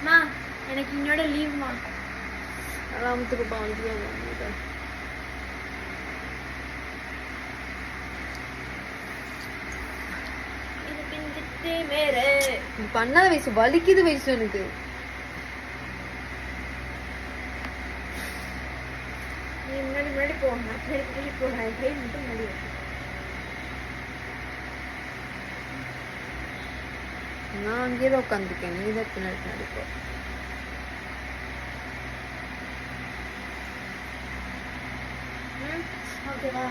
மா எனக்கு இன்னோட லீவ்மா. அலாமத்துக்கு வந்து பண்ணாத வயசு வலிக்குது வயசு எனக்கு. நீ முன்னாடி முன்னாடி போகணும், முன்னாடி போகிறேன் மட்டும் முன்னாடி. நான் அங்கேயே உட்காந்துருக்கேன், நீ தான் பின்னாடி பின்னாடி போ. ஓகேவா?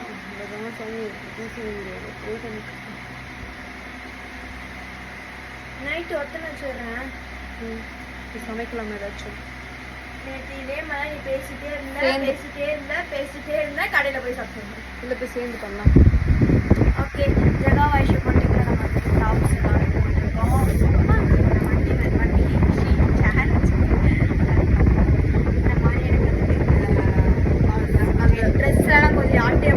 நைட்டு ஒத்தனை வச்சுடுறேன். சமைக்கலாம் ஏதாச்சும். நேற்று இதே மாதிரி நீ பேசிட்டே இருந்த கடையில போய் சாப்பிட்டுருந்தேன். இல்லை போய் சேர்ந்து பண்ணலாம். ஓகே, ஜெகா வாய்ஸ் போட்டுக்கிற நம்ம டாப்ஸ் எல்லாம் போட்டிருக்கோம். வண்டி இந்த மாதிரி எனக்கு அந்த ட்ரெஸ் எல்லாம் கொஞ்சம் ஆட்டையை